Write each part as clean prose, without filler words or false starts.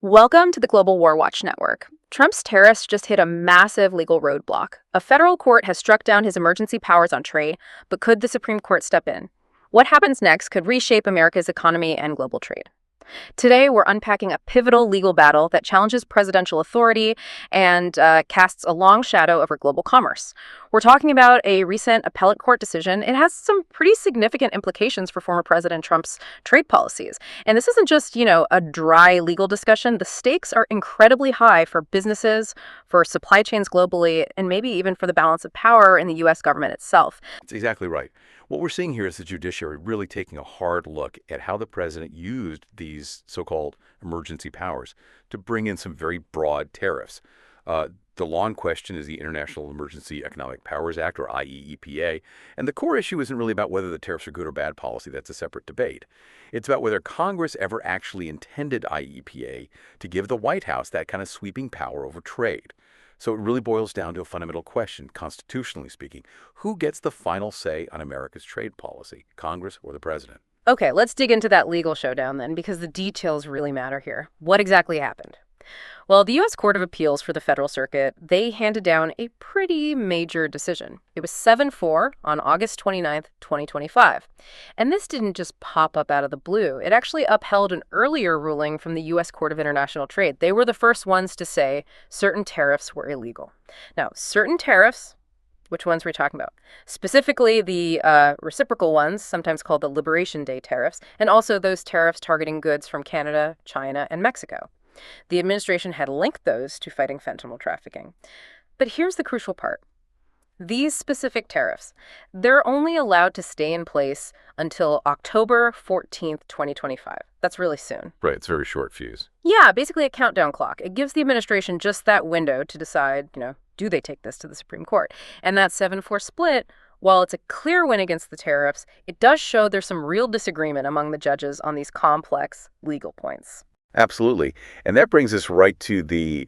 Welcome to the Global War Watch Network. Trump's tariffs just hit a massive legal roadblock. A federal court has struck down his emergency powers on trade, but could the Supreme Court step in? What happens next could reshape America's economy and global trade. Today, we're unpacking a pivotal legal battle that challenges presidential authority and casts a long shadow over global commerce. We're talking about a recent appellate court decision. It has some pretty significant implications for former President Trump's trade policies. And this isn't just, a dry legal discussion. The stakes are incredibly high for businesses, for supply chains globally, and maybe even for the balance of power in the U.S. government itself. That's exactly right. What we're seeing here is the judiciary really taking a hard look at how the president used these so-called emergency powers to bring in some very broad tariffs. The law in question is the International Emergency Economic Powers Act, or IEEPA, and the core issue isn't really about whether the tariffs are good or bad policy. That's a separate debate. It's about whether Congress ever actually intended IEEPA to give the White House that kind of sweeping power over trade. So it really boils down to a fundamental question, constitutionally speaking. Who gets the final say on America's trade policy, Congress or the president? Okay, let's dig into that legal showdown then, because the details really matter here. What exactly happened? Well, the U.S. Court of Appeals for the Federal Circuit, they handed down a pretty major decision. It was 7-4 on August 29th, 2025. And this didn't just pop up out of the blue. It actually upheld an earlier ruling from the U.S. Court of International Trade. They were the first ones to say certain tariffs were illegal. Now, certain tariffs, which ones are we talking about? Specifically, the reciprocal ones, sometimes called the Liberation Day tariffs, and also those tariffs targeting goods from Canada, China, and Mexico. The administration had linked those to fighting fentanyl trafficking. But here's the crucial part. These specific tariffs, they're only allowed to stay in place until October 14th, 2025. That's really soon. Right, it's a very short fuse. Yeah, basically a countdown clock. It gives the administration just that window to decide, do they take this to the Supreme Court? And that 7-4 split, while it's a clear win against the tariffs, it does show there's some real disagreement among the judges on these complex legal points. Absolutely. And that brings us right to the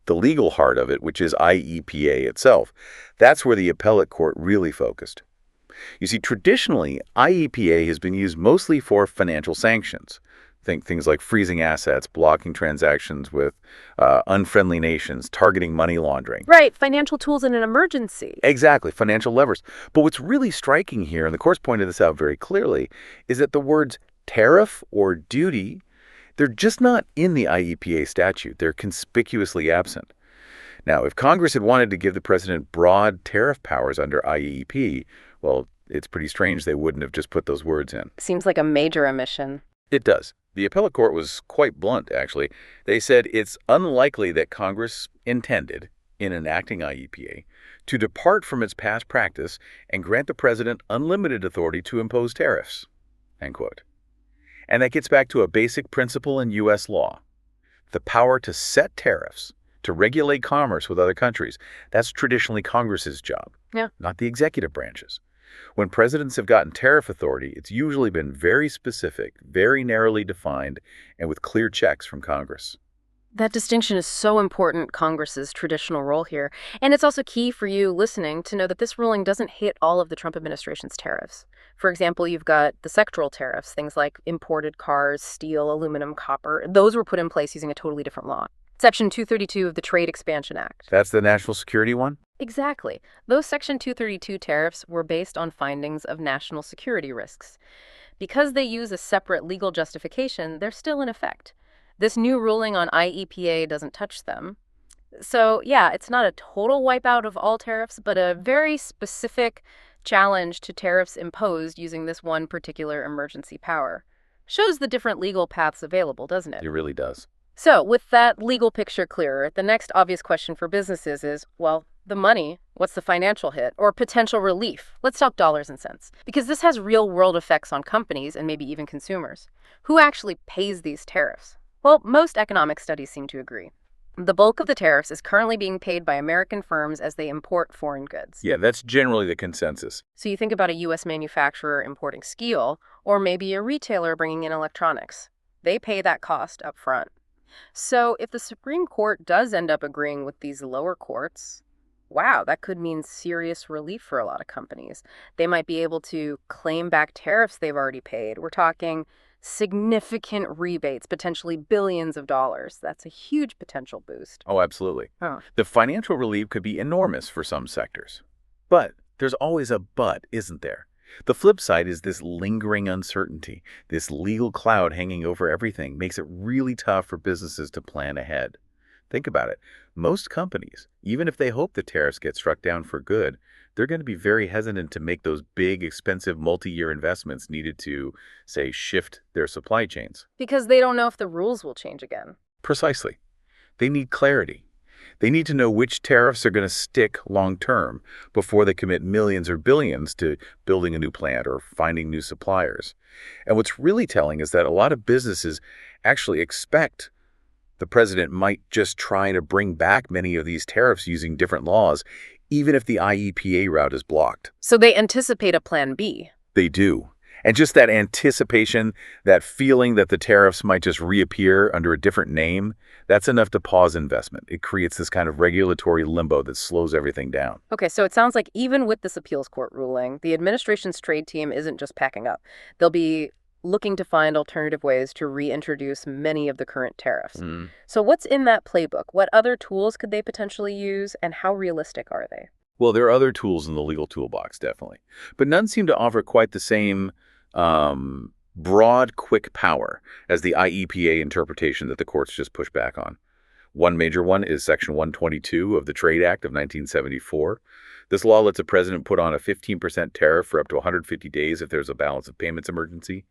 legal heart of it, which is IEPA itself. That's where the appellate court really focused. You see, traditionally, IEPA has been used mostly for financial sanctions. Think things like freezing assets, blocking transactions with unfriendly nations, targeting money laundering. Right, financial tools in an emergency. Exactly, financial levers. But what's really striking here, and the court's pointed this out very clearly, is that the words tariff or duty, they're just not in the IEPA statute. They're conspicuously absent. Now, if Congress had wanted to give the president broad tariff powers under IEEP, well, it's pretty strange they wouldn't have just put those words in. Seems like a major omission. It does. The appellate court was quite blunt, actually. They said it's unlikely that Congress intended, in enacting IEPA, to depart from its past practice and grant the president unlimited authority to impose tariffs, end quote. And that gets back to a basic principle in U.S. law. The power to set tariffs, to regulate commerce with other countries, that's traditionally Congress's job, not the executive branches. When presidents have gotten tariff authority, it's usually been very specific, very narrowly defined, and with clear checks from Congress. That distinction is so important, Congress's traditional role here. And it's also key for you listening to know that this ruling doesn't hit all of the Trump administration's tariffs. For example, you've got the sectoral tariffs, things like imported cars, steel, aluminum, copper. Those were put in place using a totally different law. Section 232 of the Trade Expansion Act. That's the national security one? Exactly. Those Section 232 tariffs were based on findings of national security risks. Because they use a separate legal justification, they're still in effect. This new ruling on IEPA doesn't touch them. So, yeah, it's not a total wipeout of all tariffs, but a very specific challenge to tariffs imposed using this one particular emergency power. Shows the different legal paths available, doesn't it? It really does. So, with that legal picture clearer, the next obvious question for businesses is, well, the money, what's the financial hit, or potential relief? Let's talk dollars and cents, because this has real-world effects on companies and maybe even consumers. Who actually pays these tariffs? Well, most economic studies seem to agree. The bulk of the tariffs is currently being paid by American firms as they import foreign goods. Yeah, that's generally the consensus. So you think about a U.S. manufacturer importing steel, or maybe a retailer bringing in electronics. They pay that cost up front. So if the Supreme Court does end up agreeing with these lower courts, wow, that could mean serious relief for a lot of companies. They might be able to claim back tariffs they've already paid. We're talking Significant rebates, potentially billions of dollars. That's a huge potential boost. Oh, absolutely. Huh. The financial relief could be enormous for some sectors. But there's always a but, isn't there? The flip side is this lingering uncertainty. This legal cloud hanging over everything makes it really tough for businesses to plan ahead. Think about it. Most companies, even if they hope the tariffs get struck down for good, they're going to be very hesitant to make those big, expensive multi-year investments needed to, say, shift their supply chains. Because they don't know if the rules will change again. Precisely. They need clarity. They need to know which tariffs are going to stick long term before they commit millions or billions to building a new plant or finding new suppliers. And what's really telling is that a lot of businesses actually expect the president might just try to bring back many of these tariffs using different laws, even if the IEEPA route is blocked. So they anticipate a plan B. They do. And just that anticipation, that feeling that the tariffs might just reappear under a different name, that's enough to pause investment. It creates this kind of regulatory limbo that slows everything down. Okay, so it sounds like even with this appeals court ruling, the administration's trade team isn't just packing up. They'll be looking to find alternative ways to reintroduce many of the current tariffs. So what's in that playbook? What other tools could they potentially use, and how realistic are they? Well, there are other tools in the legal toolbox, definitely. But none seem to offer quite the same broad, quick power as the IEPA interpretation that the courts just pushed back on. One major one is Section 122 of the Trade Act of 1974. This law lets a president put on a 15% tariff for up to 150 days if there's a balance of payments emergency.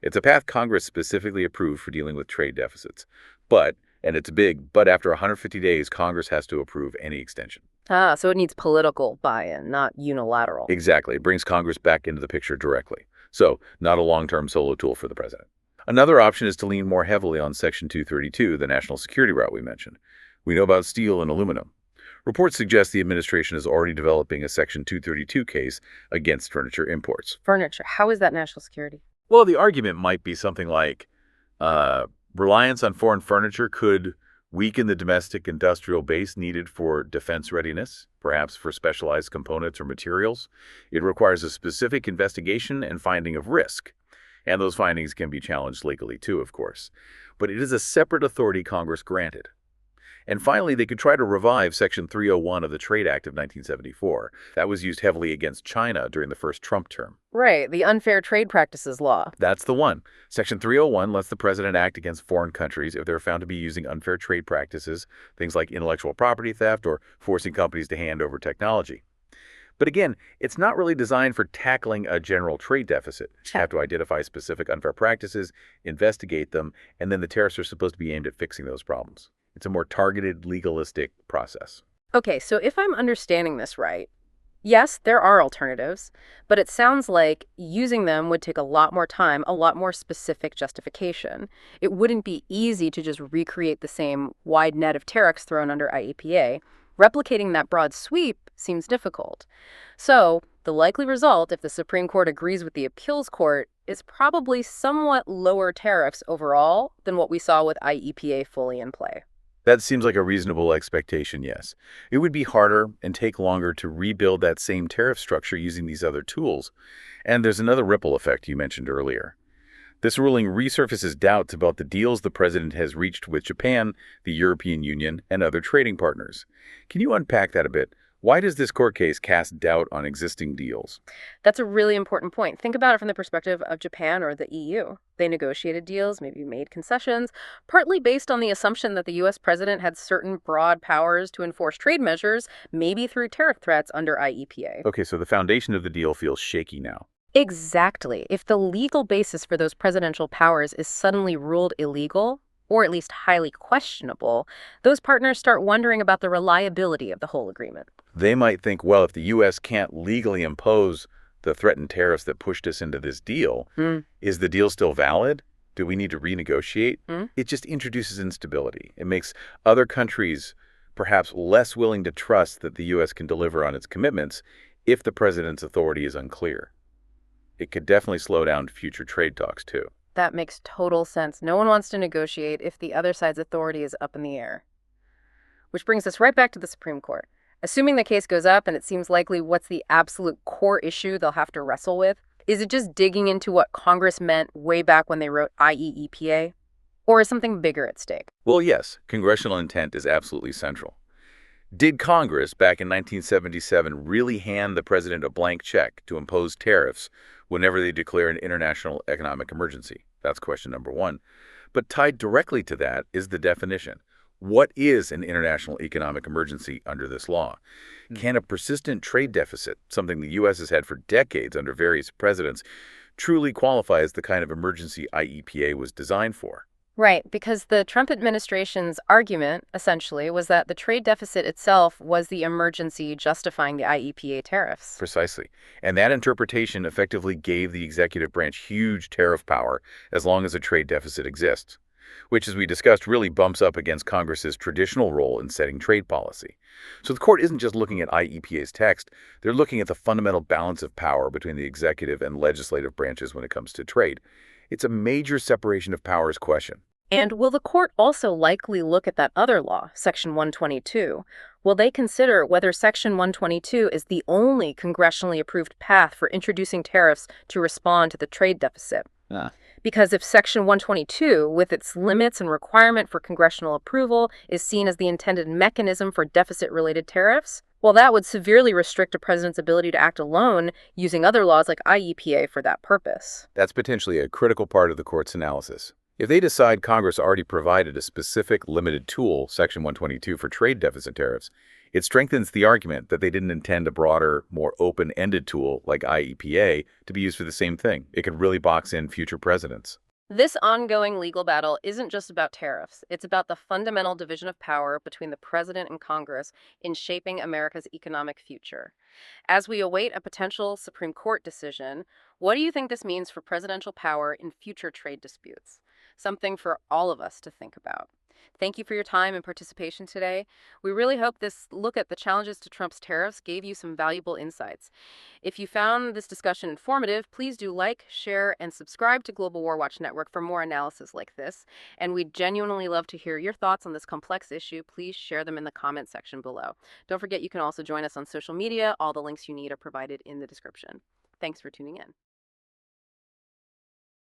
It's a path Congress specifically approved for dealing with trade deficits. But, and it's big, but after 150 days, Congress has to approve any extension. Ah, so it needs political buy-in, not unilateral. Exactly. It brings Congress back into the picture directly. So, not a long-term solo tool for the president. Another option is to lean more heavily on Section 232, the national security route we mentioned. We know about steel and aluminum. Reports suggest the administration is already developing a Section 232 case against furniture imports. Furniture, how is that national security? Well, the argument might be something like reliance on foreign furniture could weaken the domestic industrial base needed for defense readiness, perhaps for specialized components or materials. It requires a specific investigation and finding of risk. And those findings can be challenged legally too, of course. But it is a separate authority Congress granted. And finally, they could try to revive Section 301 of the Trade Act of 1974. That was used heavily against China during the first Trump term. Right, the unfair trade practices law. That's the one. Section 301 lets the president act against foreign countries if they're found to be using unfair trade practices, things like intellectual property theft or forcing companies to hand over technology. But again, it's not really designed for tackling a general trade deficit. You have to identify specific unfair practices, investigate them, and then the tariffs are supposed to be aimed at fixing those problems. It's a more targeted, legalistic process. Okay, so if I'm understanding this right, yes, there are alternatives, but it sounds like using them would take a lot more time, a lot more specific justification. It wouldn't be easy to just recreate the same wide net of tariffs thrown under IEPA. Replicating that broad sweep seems difficult. So, the likely result, if the Supreme Court agrees with the appeals court, is probably somewhat lower tariffs overall than what we saw with IEPA fully in play. That seems like a reasonable expectation, yes. It would be harder and take longer to rebuild that same tariff structure using these other tools. And there's another ripple effect you mentioned earlier. This ruling resurfaces doubts about the deals the president has reached with Japan, the European Union, and other trading partners. Can you unpack that a bit? Why does this court case cast doubt on existing deals? That's a really important point. Think about it from the perspective of Japan or the EU. They negotiated deals, maybe made concessions, partly based on the assumption that the U.S. president had certain broad powers to enforce trade measures, maybe through tariff threats under IEPA. Okay, so the foundation of the deal feels shaky now. Exactly. If the legal basis for those presidential powers is suddenly ruled illegal, or at least highly questionable, those partners start wondering about the reliability of the whole agreement. They might think, well, if the U.S. can't legally impose the threatened tariffs that pushed us into this deal, is the deal still valid? Do we need to renegotiate? It just introduces instability. It makes other countries perhaps less willing to trust that the U.S. can deliver on its commitments if the president's authority is unclear. It could definitely slow down future trade talks, too. That makes total sense. No one wants to negotiate if the other side's authority is up in the air. Which brings us right back to the Supreme Court. Assuming the case goes up, and it seems likely, what's the absolute core issue they'll have to wrestle with? Is it just digging into what Congress meant way back when they wrote IEEPA? Or is something bigger at stake? Well, yes, congressional intent is absolutely central. Did Congress, back in 1977, really hand the president a blank check to impose tariffs whenever they declare an international economic emergency? That's question number one. But tied directly to that is the definition. What is an international economic emergency under this law? Can a persistent trade deficit, something the U.S. has had for decades under various presidents, truly qualify as the kind of emergency IEPA was designed for? Right, because the Trump administration's argument, essentially, was that the trade deficit itself was the emergency justifying the IEPA tariffs. Precisely. And that interpretation effectively gave the executive branch huge tariff power as long as a trade deficit exists, which, as we discussed, really bumps up against Congress's traditional role in setting trade policy. So the court isn't just looking at IEPA's text, they're looking at the fundamental balance of power between the executive and legislative branches when it comes to trade. It's a major separation of powers question. And will the court also likely look at that other law, Section 122? Will they consider whether Section 122 is the only congressionally approved path for introducing tariffs to respond to the trade deficit? Ah. Because if Section 122, with its limits and requirement for congressional approval, is seen as the intended mechanism for deficit-related tariffs, well, that would severely restrict a president's ability to act alone using other laws like IEPA for that purpose. That's potentially a critical part of the court's analysis. If they decide Congress already provided a specific limited tool, Section 122, for trade deficit tariffs, it strengthens the argument that they didn't intend a broader, more open-ended tool like IEPA to be used for the same thing. It could really box in future presidents. This ongoing legal battle isn't just about tariffs. It's about the fundamental division of power between the president and Congress in shaping America's economic future. As we await a potential Supreme Court decision, what do you think this means for presidential power in future trade disputes? Something for all of us to think about. Thank you for your time and participation today. We really hope this look at the challenges to Trump's tariffs gave you some valuable insights. If you found this discussion informative, please do like, share, and subscribe to Global War Watch Network for more analysis like this. And we'd genuinely love to hear your thoughts on this complex issue. Please share them in the comment section below. Don't forget you can also join us on social media. All the links you need are provided in the description. Thanks for tuning in.